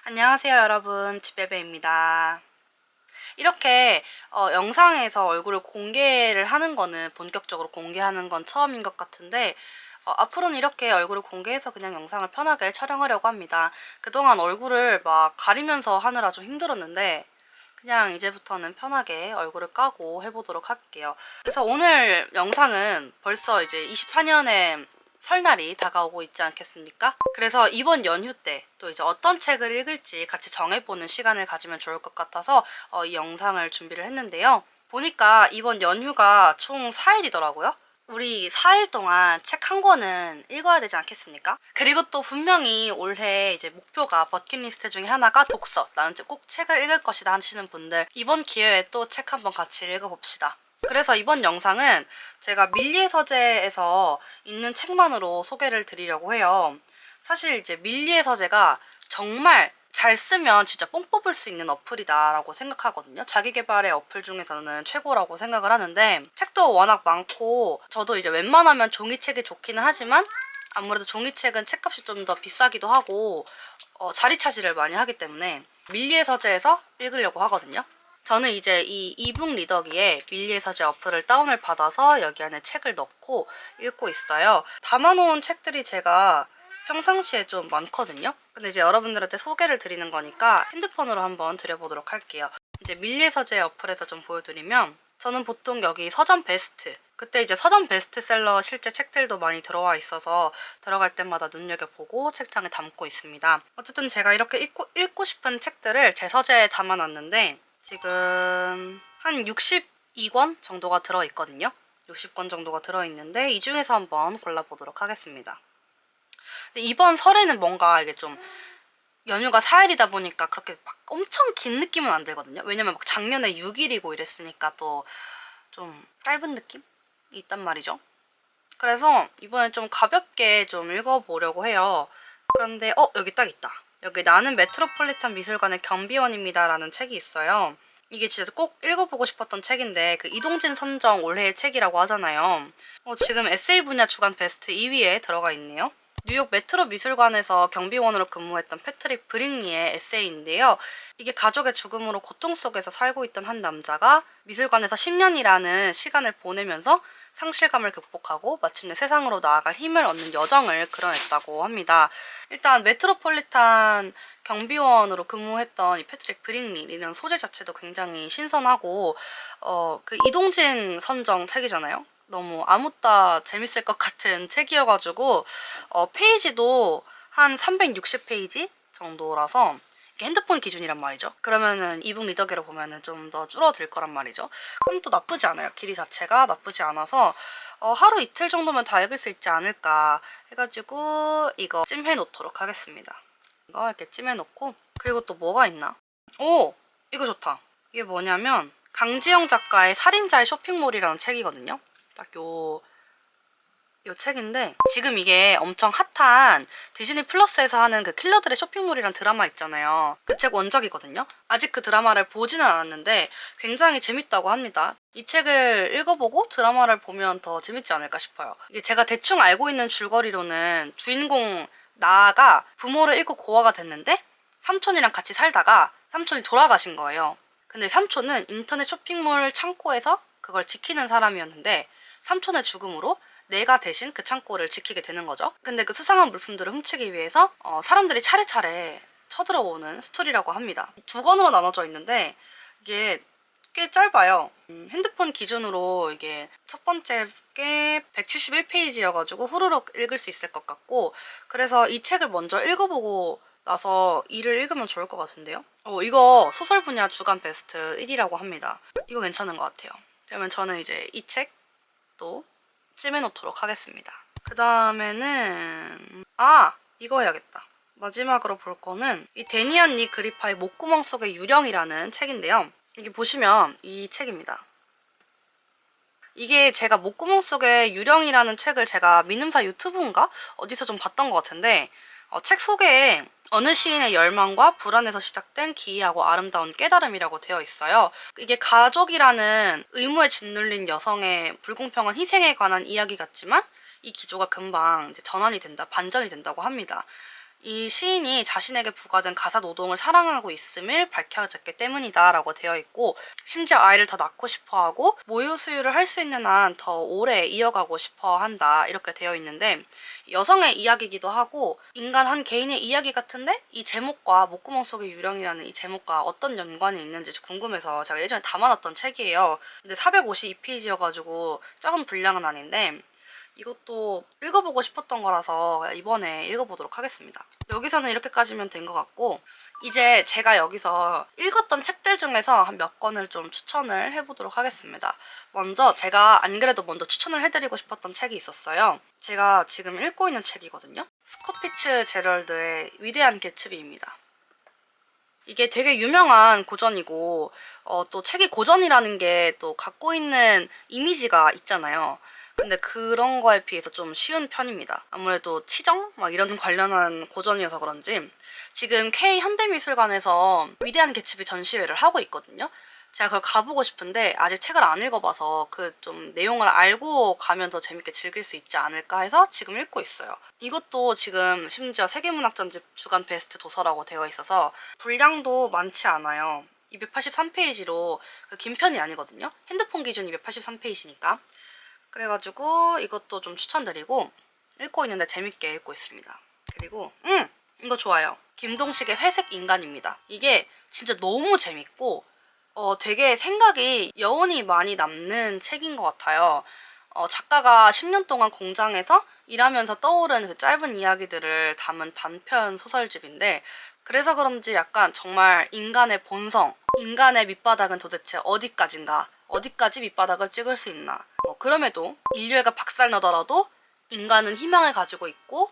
안녕하세요 여러분, 집베베입니다. 이렇게 영상에서 얼굴을 공개를 하는 거는 본격적으로 공개하는 건 처음인 것 같은데 앞으로는 이렇게 얼굴을 공개해서 그냥 영상을 편하게 촬영하려고 합니다. 그동안 얼굴을 막 가리면서 하느라 좀 힘들었는데 그냥 이제부터는 편하게 얼굴을 까고 해보도록 할게요. 그래서 오늘 영상은 벌써 이제 24년에 설날이 다가오고 있지 않겠습니까? 그래서 이번 연휴 때 또 이제 어떤 책을 읽을지 같이 정해보는 시간을 가지면 좋을 것 같아서 이 영상을 준비를 했는데요. 보니까 이번 연휴가 총 4일이더라고요. 우리 4일 동안 책 한 권은 읽어야 되지 않겠습니까? 그리고 또 분명히 올해 이제 목표가 버킷리스트 중에 하나가 독서. 나는 꼭 책을 읽을 것이다 하시는 분들 이번 기회에 또 책 한번 같이 읽어봅시다. 그래서 이번 영상은 제가 밀리의 서재에서 있는 책만으로 소개를 드리려고 해요. 사실 이제 밀리의 서재가 정말 잘 쓰면 진짜 뽕 뽑을 수 있는 어플이다 라고 생각하거든요. 자기계발의 어플 중에서는 최고라고 생각을 하는데 책도 워낙 많고 저도 이제 웬만하면 종이책이 좋기는 하지만 아무래도 종이책은 책값이 좀 더 비싸기도 하고 자리 차지를 많이 하기 때문에 밀리의 서재에서 읽으려고 하거든요. 저는 이제 이 이북 리더기에 밀리의 서재 어플을 다운을 받아서 여기 안에 책을 넣고 읽고 있어요. 담아놓은 책들이 제가 평상시에 좀 많거든요. 근데 이제 여러분들한테 소개를 드리는 거니까 핸드폰으로 한번 드려보도록 할게요. 이제 밀리의 서재 어플에서 좀 보여드리면 저는 보통 여기 서점 베스트, 그때 이제 서점 베스트셀러 실제 책들도 많이 들어와 있어서 들어갈 때마다 눈여겨보고 책장에 담고 있습니다. 어쨌든 제가 이렇게 읽고 싶은 책들을 제 서재에 담아놨는데 지금 한 62권 정도가 들어있거든요. 60권 정도가 들어있는데 이 중에서 한번 골라보도록 하겠습니다. 근데 이번 설에는 뭔가 이게 좀 연휴가 4일이다 보니까 그렇게 막 엄청 긴 느낌은 안 들거든요. 왜냐면 막 작년에 6일이고 이랬으니까 또 좀 짧은 느낌이 있단 말이죠. 그래서 이번엔 좀 가볍게 좀 읽어보려고 해요. 그런데 여기 딱 있다. 여기 나는 메트로폴리탄 미술관의 경비원입니다 라는 책이 있어요. 이게 진짜 꼭 읽어보고 싶었던 책인데 그 이동진 선정 올해의 책이라고 하잖아요. 지금 에세이 분야 주간 베스트 2위에 들어가 있네요. 뉴욕 메트로 미술관에서 경비원으로 근무했던 패트릭 브링리의 에세이인데요. 이게 가족의 죽음으로 고통 속에서 살고 있던 한 남자가 미술관에서 10년이라는 시간을 보내면서 상실감을 극복하고 마침내 세상으로 나아갈 힘을 얻는 여정을 그려냈다고 합니다. 일단 메트로폴리탄 경비원으로 근무했던 이 패트릭 브링리라는 소재 자체도 굉장히 신선하고 그 이동진 선정 책이잖아요. 너무 아무따 재밌을 것 같은 책이어가지고 페이지도 한 360페이지 정도라서 이게 핸드폰 기준이란 말이죠. 그러면은 이북 리더기로 보면은 좀 더 줄어들 거란 말이죠. 그럼 또 나쁘지 않아요. 길이 자체가 나쁘지 않아서 하루 이틀 정도면 다 읽을 수 있지 않을까 해가지고 이거 찜해 놓도록 하겠습니다. 이거 이렇게 찜해 놓고 그리고 또 뭐가 있나? 오! 이거 좋다. 이게 뭐냐면 강지영 작가의 살인자의 쇼핑몰이라는 책이거든요. 딱 요 책인데 지금 이게 엄청 핫한 디즈니 플러스에서 하는 그 킬러들의 쇼핑몰이란 드라마 있잖아요. 그 책 원작이거든요. 아직 그 드라마를 보지는 않았는데 굉장히 재밌다고 합니다. 이 책을 읽어보고 드라마를 보면 더 재밌지 않을까 싶어요. 이게 제가 대충 알고 있는 줄거리로는 주인공 나가 부모를 잃고 고아가 됐는데 삼촌이랑 같이 살다가 삼촌이 돌아가신 거예요. 근데 삼촌은 인터넷 쇼핑몰 창고에서 그걸 지키는 사람이었는데 삼촌의 죽음으로 내가 대신 그 창고를 지키게 되는 거죠. 근데 그 수상한 물품들을 훔치기 위해서 사람들이 차례차례 쳐들어오는 스토리라고 합니다. 두 권으로 나눠져 있는데 이게 꽤 짧아요. 핸드폰 기준으로 이게 첫 번째 게 171페이지여가지고 후루룩 읽을 수 있을 것 같고 그래서 이 책을 먼저 읽어보고 나서 이를 읽으면 좋을 것 같은데요. 이거 소설 분야 주간 베스트 1위라고 합니다. 이거 괜찮은 것 같아요. 그러면 저는 이제 이 책도 찜해놓도록 하겠습니다. 그 다음에는 이거 해야겠다. 마지막으로 볼 거는 이 데니안 니 그리파의 목구멍 속의 유령이라는 책인데요. 이게 보시면 이 책입니다. 이게 제가 목구멍 속의 유령이라는 책을 제가 민음사 유튜브인가? 어디서 좀 봤던 것 같은데 책 소개에 어느 시인의 열망과 불안에서 시작된 기이하고 아름다운 깨달음이라고 되어 있어요. 이게 가족이라는 의무에 짓눌린 여성의 불공평한 희생에 관한 이야기 같지만 이 기조가 금방 이제 전환이 된다, 반전이 된다고 합니다. 이 시인이 자신에게 부과된 가사 노동을 사랑하고 있음을 밝혀졌기 때문이다 라고 되어 있고, 심지어 아이를 더 낳고 싶어하고 모유 수유를 할 수 있는 한 더 오래 이어가고 싶어 한다 이렇게 되어 있는데, 여성의 이야기이기도 하고 인간 한 개인의 이야기 같은데 이 제목과 목구멍 속의 유령이라는 이 제목과 어떤 연관이 있는지 궁금해서 제가 예전에 담아놨던 책이에요. 근데 452페이지여가지고 적은 분량은 아닌데 이것도 읽어보고 싶었던 거라서 이번에 읽어보도록 하겠습니다. 여기서는 이렇게까지면 된 것 같고, 이제 제가 여기서 읽었던 책들 중에서 한 몇 권을 좀 추천을 해보도록 하겠습니다. 먼저 제가 안 그래도 먼저 추천을 해드리고 싶었던 책이 있었어요. 제가 지금 읽고 있는 책이거든요. 스콧 피츠제럴드의 위대한 개츠비입니다. 이게 되게 유명한 고전이고 또 책이 고전이라는 게 또 갖고 있는 이미지가 있잖아요. 근데 그런 거에 비해서 좀 쉬운 편입니다. 아무래도 치정? 막 이런 관련한 고전이어서 그런지 지금 K현대미술관에서 위대한 개츠비 전시회를 하고 있거든요. 제가 그걸 가보고 싶은데 아직 책을 안 읽어봐서 그 좀 내용을 알고 가면 더 재밌게 즐길 수 있지 않을까 해서 지금 읽고 있어요. 이것도 지금 심지어 세계문학전집 주간 베스트 도서라고 되어 있어서 분량도 많지 않아요. 283페이지로 그 긴 편이 아니거든요. 핸드폰 기준 283페이지니까. 그래가지고 이것도 좀 추천드리고 읽고 있는데 재밌게 읽고 있습니다. 그리고 이거 좋아요. 김동식의 회색 인간입니다. 이게 진짜 너무 재밌고 되게 생각이 여운이 많이 남는 책인 것 같아요. 작가가 10년 동안 공장에서 일하면서 떠오른 그 짧은 이야기들을 담은 단편 소설집인데, 그래서 그런지 약간 정말 인간의 본성, 인간의 밑바닥은 도대체 어디까지인가, 어디까지 밑바닥을 찍을 수 있나, 그럼에도 인류애가 박살나더라도 인간은 희망을 가지고 있고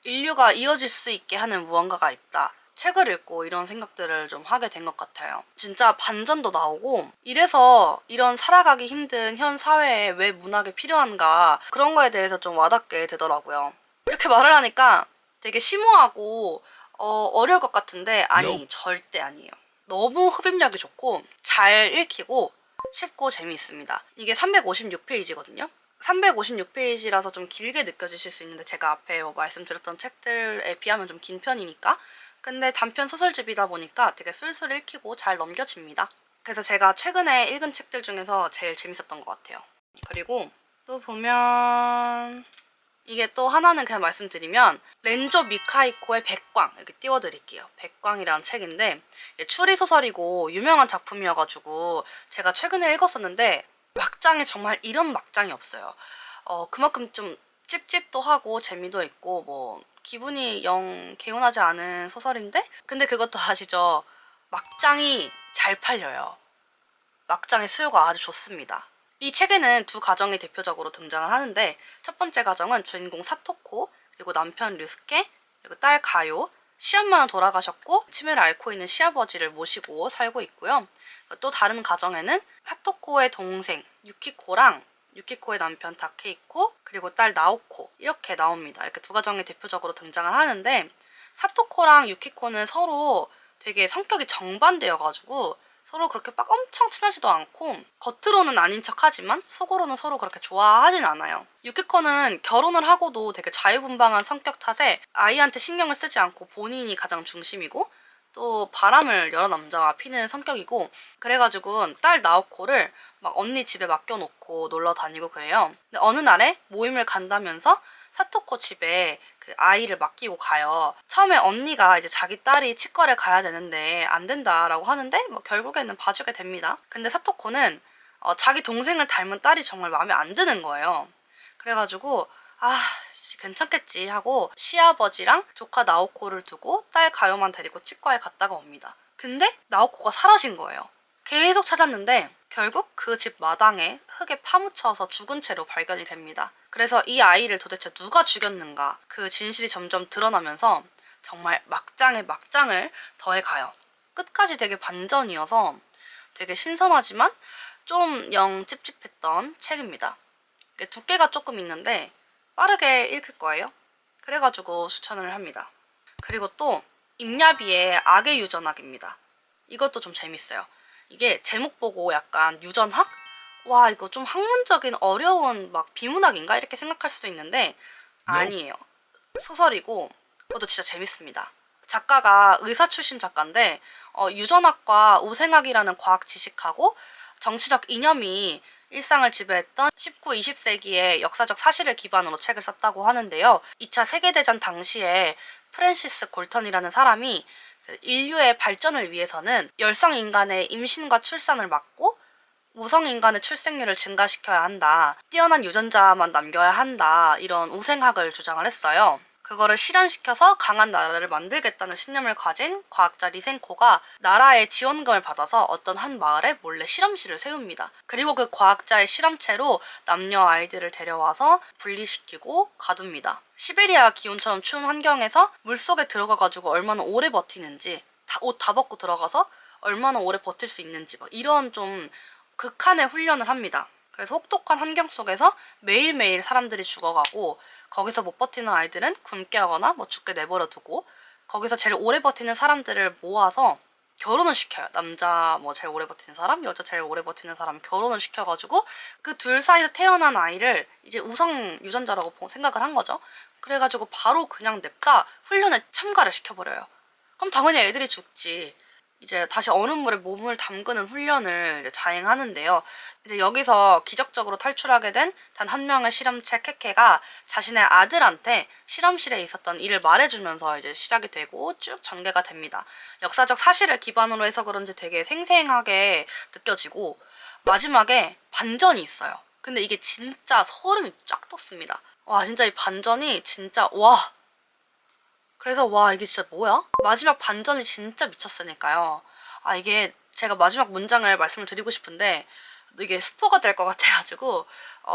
인류가 이어질 수 있게 하는 무언가가 있다. 책을 읽고 이런 생각들을 좀 하게 된 것 같아요. 진짜 반전도 나오고, 이래서 이런 살아가기 힘든 현 사회에 왜 문학이 필요한가, 그런 거에 대해서 좀 와닿게 되더라고요. 이렇게 말을 하니까 되게 심오하고 어려울 것 같은데 아니, 절대 아니에요. 너무 흡입력이 좋고 잘 읽히고 쉽고 재미있습니다. 이게 356페이지거든요. 356페이지라서 좀 길게 느껴지실 수 있는데 제가 앞에 말씀드렸던 책들에 비하면 좀 긴 편이니까, 근데 단편 소설집이다 보니까 되게 술술 읽히고 잘 넘겨집니다. 그래서 제가 최근에 읽은 책들 중에서 제일 재밌었던 것 같아요. 그리고 또 보면 이게 또 하나는 그냥 말씀드리면 렌조 미카이코의 백광 이렇게 띄워드릴게요. 백광이라는 책인데 추리소설이고 유명한 작품이어가지고 제가 최근에 읽었었는데 막장에 정말 이런 막장이 없어요. 그만큼 좀 찝찝도 하고 재미도 있고 기분이 영 개운하지 않은 소설인데, 근데 그것도 아시죠? 막장이 잘 팔려요. 막장의 수요가 아주 좋습니다. 이 책에는 두 가정이 대표적으로 등장을 하는데, 첫 번째 가정은 주인공 사토코, 그리고 남편 류스케, 그리고 딸 가요, 시엄마는 돌아가셨고 치매를 앓고 있는 시아버지를 모시고 살고 있고요. 또 다른 가정에는 사토코의 동생 유키코랑 유키코의 남편 다케이코, 그리고 딸 나오코 이렇게 나옵니다. 이렇게 두 가정이 대표적으로 등장을 하는데, 사토코랑 유키코는 서로 되게 성격이 정반대여가지고 서로 그렇게 막 엄청 친하지도 않고 겉으로는 아닌 척하지만 속으로는 서로 그렇게 좋아하진 않아요. 유키코는 결혼을 하고도 되게 자유분방한 성격 탓에 아이한테 신경을 쓰지 않고 본인이 가장 중심이고 또 바람을 여러 남자와 피는 성격이고, 그래가지고 딸 나오코를 막 언니 집에 맡겨놓고 놀러 다니고 그래요. 근데 어느 날에 모임을 간다면서 사토코 집에 그 아이를 맡기고 가요. 처음에 언니가 이제 자기 딸이 치과를 가야 되는데 안 된다라고 하는데 결국에는 봐주게 됩니다. 근데 사토코는 자기 동생을 닮은 딸이 정말 마음에 안 드는 거예요. 그래가지고 괜찮겠지 하고 시아버지랑 조카 나오코를 두고 딸 가요만 데리고 치과에 갔다가 옵니다. 근데 나오코가 사라진 거예요. 계속 찾았는데 결국 그 집 마당에 흙에 파묻혀서 죽은 채로 발견이 됩니다. 그래서 이 아이를 도대체 누가 죽였는가, 그 진실이 점점 드러나면서 정말 막장에 막장을 더해가요. 끝까지 되게 반전이어서 되게 신선하지만 좀 영 찝찝했던 책입니다. 두께가 조금 있는데 빠르게 읽힐 거예요. 그래가지고 추천을 합니다. 그리고 또 임야비의 악의 유전학입니다. 이것도 좀 재밌어요. 이게 제목 보고 약간 유전학? 와, 이거 좀 학문적인 어려운 비문학인가? 이렇게 생각할 수도 있는데 아니에요. 소설이고 그것도 진짜 재밌습니다. 작가가 의사 출신 작가인데 유전학과 우생학이라는 과학 지식하고 정치적 이념이 일상을 지배했던 19, 20세기의 역사적 사실을 기반으로 책을 썼다고 하는데요. 2차 세계대전 당시에 프랜시스 골턴이라는 사람이 인류의 발전을 위해서는 열성 인간의 임신과 출산을 막고 우성 인간의 출생률을 증가시켜야 한다. 뛰어난 유전자만 남겨야 한다. 이런 우생학을 주장을 했어요. 그거를 실현시켜서 강한 나라를 만들겠다는 신념을 가진 과학자 리센코가 나라의 지원금을 받아서 어떤 한 마을에 몰래 실험실을 세웁니다. 그리고 그 과학자의 실험체로 남녀 아이들을 데려와서 분리시키고 가둡니다. 시베리아 기온처럼 추운 환경에서 물속에 들어가가지고 얼마나 오래 버티는지, 옷 다 벗고 들어가서 얼마나 오래 버틸 수 있는지 막 이런 좀 극한의 훈련을 합니다. 그래서 혹독한 환경 속에서 매일매일 사람들이 죽어가고 거기서 못 버티는 아이들은 굶게 하거나 뭐 죽게 내버려 두고 거기서 제일 오래 버티는 사람들을 모아서 결혼을 시켜요. 남자 뭐 제일 오래 버티는 사람, 여자 제일 오래 버티는 사람 결혼을 시켜가지고 그 둘 사이에서 태어난 아이를 이제 우성 유전자라고 생각을 한 거죠. 그래가지고 바로 그냥 냅다 훈련에 참가를 시켜버려요. 그럼 당연히 애들이 죽지. 이제 다시 얼음물에 몸을 담그는 훈련을 이제 자행하는데요. 이제 여기서 기적적으로 탈출하게 된 단 한 명의 실험체 케케가 자신의 아들한테 실험실에 있었던 일을 말해주면서 이제 시작이 되고 쭉 전개가 됩니다. 역사적 사실을 기반으로 해서 그런지 되게 생생하게 느껴지고 마지막에 반전이 있어요. 근데 이게 진짜 소름이 쫙 돋습니다. 와, 진짜 이 반전이 진짜 와. 그래서 와, 이게 진짜 뭐야? 마지막 반전이 진짜 미쳤으니까요. 아, 이게 제가 마지막 문장을 말씀을 드리고 싶은데 이게 스포가 될 것 같아가지고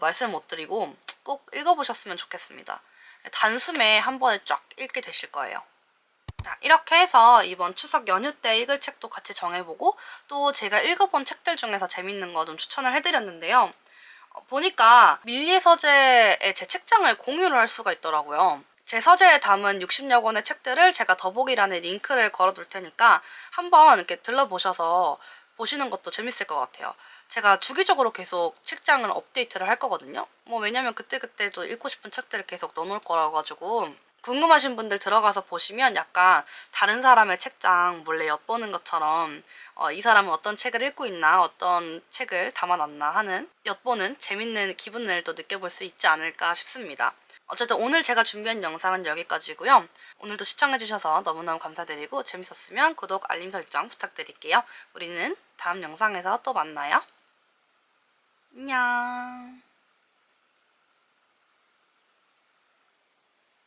말씀 못 드리고 꼭 읽어보셨으면 좋겠습니다. 단숨에 한 번에 쫙 읽게 되실 거예요. 자, 이렇게 해서 이번 추석 연휴 때 읽을 책도 같이 정해보고 또 제가 읽어본 책들 중에서 재밌는 거 좀 추천을 해드렸는데요. 보니까 밀리의 서재에 제 책장을 공유를 할 수가 있더라고요. 제 서재에 담은 60여 권의 책들을 제가 더보기란에 링크를 걸어둘 테니까 한번 이렇게 들러보셔서 보시는 것도 재밌을 것 같아요. 제가 주기적으로 계속 책장을 업데이트를 할 거거든요. 뭐 왜냐면 그때그때도 읽고 싶은 책들을 계속 넣어놓을 거라 가지고 궁금하신 분들 들어가서 보시면 약간 다른 사람의 책장 몰래 엿보는 것처럼 이 사람은 어떤 책을 읽고 있나, 어떤 책을 담아놨나 하는 엿보는 재밌는 기분을 또 느껴볼 수 있지 않을까 싶습니다. 어쨌든 오늘 제가 준비한 영상은 여기까지고요. 오늘도 시청해주셔서 너무너무 감사드리고 재밌었으면 구독, 알림 설정 부탁드릴게요. 우리는 다음 영상에서 또 만나요. 안녕.